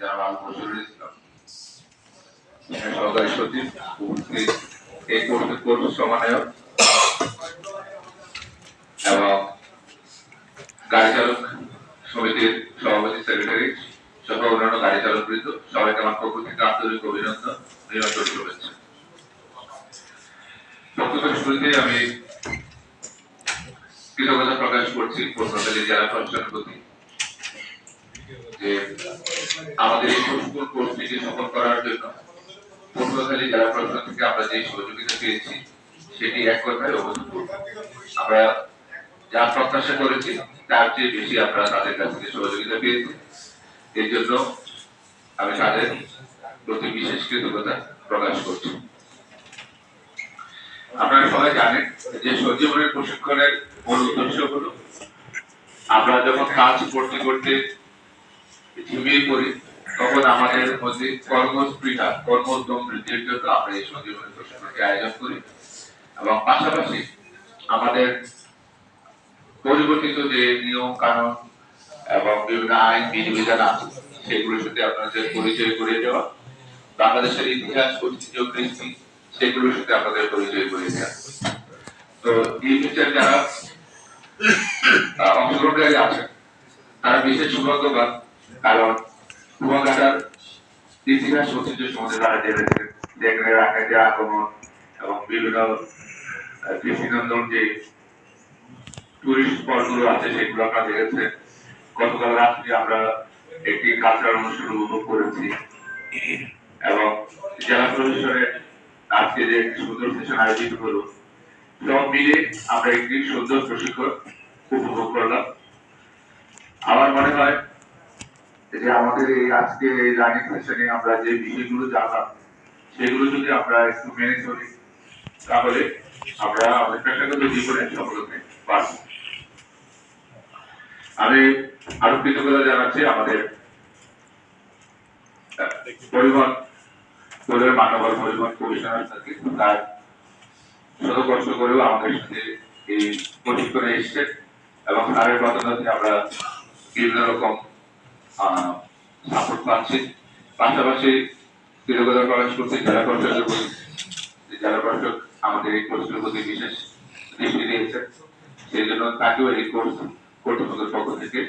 জনাব নজরুল ইসলাম, সহকারী সচিব, উপস্থিত এই কোর্স সমন্বয়ক এবং গাড়ি চালক সমিতির সভাপতি সেক্রেটারি সহ অন্যান্য গাড়ি চালক বৃন্দ, সবাইকে আমার পক্ষ থেকে আন্তরিক অভিনন্দন, নিরন্তর শুভেচ্ছা। বক্তব্যের শুরুতে আমি কৃতজ্ঞতা প্রকাশ করছি পটুয়াখালী জেলা প্রশাসনের প্রতি যে আমাদের এই কোর্সটিকে সফল করার জন্য পটুয়াখালী জেলা প্রশাসন থেকে আমরা যে সহযোগিতা পেয়েছি সেটি এক কথায় অভূতপূর্ব। আমরা যা প্রত্যাশা করেছি তার চেয়ে বেশি আমরা তাদের কাছ থেকে সহযোগিতা পেয়েছি। এর জন্য আমি তাদের প্রতি বিশেষ কৃতজ্ঞতা প্রকাশ করছি। আপনারা সবাই জানেন যে সঞ্জীবনের প্রশিক্ষণের মূল উদ্দেশ্য হল আমরা যখন কাজ করতে করতে ঝিমিয়ে পড়ি তখন আমাদের মধ্যে কর্মস্পৃহা কর্মোদ্যম বৃদ্ধির জন্য আমরা এই সঞ্জীবনী প্রশিক্ষণকে আয়োজন করি এবং পাশাপাশি আমাদের পরিবর্তিত যে নিয়ম কানুন এবং বিভিন্ন আইন বিধিবিধান আছে সেগুলোর সাথে আপনাদের পরিচয় করে দেওয়া, বাংলাদেশের ইতিহাস ঐতিহ্য কৃষ্টি সেগুলোর সাথে আপনাদের পরিচয় করে দেওয়া। তো এই বিষয়ে যারা অংশগ্রহণকারী আছেন তারা বিশেষ সৌভাগ্যবান, কারণ কুয়াকাটার ইতিহাস ঐতিহ্য সম্বন্ধে তারা জেনেছেন। যেখানে রাখাইতে আগমন এবং বিভিন্ন কৃষিনন্দন যে টুরিস্ট স্পটগুলো আছে সেগুলো আপনারা দেখেছেন। গতকাল রাত্রে আমরা একটি কালচারাল অনুষ্ঠান উপভোগ করেছি এবং জেলা প্রশাসনের আজকে যে সুন্দর সেশন আয়োজিত হলো, সব মিলে আমরা একটি সুন্দর প্রশিক্ষণ উপভোগ করলাম। আমার মনে হয় যে আমাদের এই আজকে এই লার্নিং সেশনে আমরা যে বিষয়গুলো জানলাম সেগুলো যদি আমরা একটু মেনে চলি তাহলে আমরা আমাদের পেশাগত জীবনে সফল হতে পারবো। আমি আরো কৃতজ্ঞতা জানাচ্ছি আমাদের পরিবহন মানববল পরিবহন কমিশনার স্যারকে, তার শত কষ্ট করেও আমাদের সাথে এই প্রশিক্ষণে এসছেন এবং স্যারের মতামতে আমরা বিভিন্ন রকম সাপোর্ট পাচ্ছি। পাশাপাশি কৃতজ্ঞতা প্রকাশ করছি জেলা প্রশাসকের প্রতি, জেলা প্রশাসক আমাদের এই কোর্সের প্রতি বিশেষ দৃষ্টি দিয়েছেন, সেই জন্য তাকেও এই কোর্স কর্তৃপক্ষের পক্ষ থেকে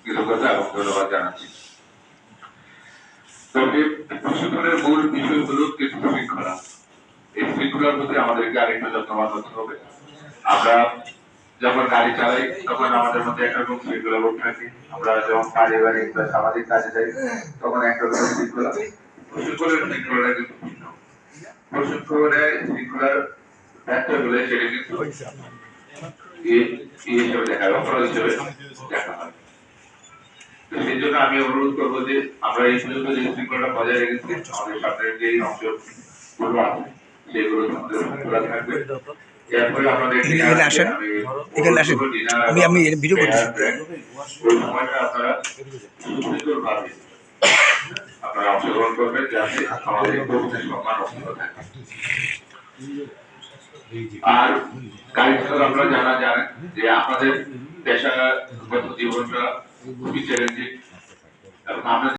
কৃতজ্ঞতা এবং ধন্যবাদ জানাচ্ছি। তবে প্রশিক্ষণের মূল বিষয় হল শৃঙ্খলা। এই শৃঙ্খলার প্রতি আমাদেরকে আরেকটু যত্নবান হতে হবে। আমরা যখন গাড়ি চালাই তখন আমাদের মধ্যে একরকম শৃঙ্খলা বোধ থাকে, আমরা যখন পারিবারিক বা সামাজিক কাজে যাই তখন একরকম শৃঙ্খলা। প্রশিক্ষণের শৃঙ্খলাটা কিন্তু ভিন্ন। প্রশিক্ষণের শৃঙ্খলার ব্যাখ্যা হলে সেটা কিন্তু হিসেবে দেখা হয়, অপরাধ হিসেবে দেখা হয়। সেই জন্য আমি অনুরোধ করবো যে আমরা এই পর্যন্ত যে শৃঙ্খলাটা বজায় রেখেছি আমাদের সামনের যে অংশগুলো আছে সেগুলো খোলা থাকবে। এরপরে আমাদের এখানে আসেন, আমি ভিডিও করতেছি। ওই সময়টা আপনারা সুন্দরভাবে আপনারা অংশগ্রহণ করবেন যাতে আমাদের কর্মীদের সম্মান অক্ষুণ্ণ থাকে। আর গাড়ি চালক আপনারা যারা জানেন যে আপনাদের পেশাগত জীবনটা খুবই চ্যালেঞ্জিং এবং আমরা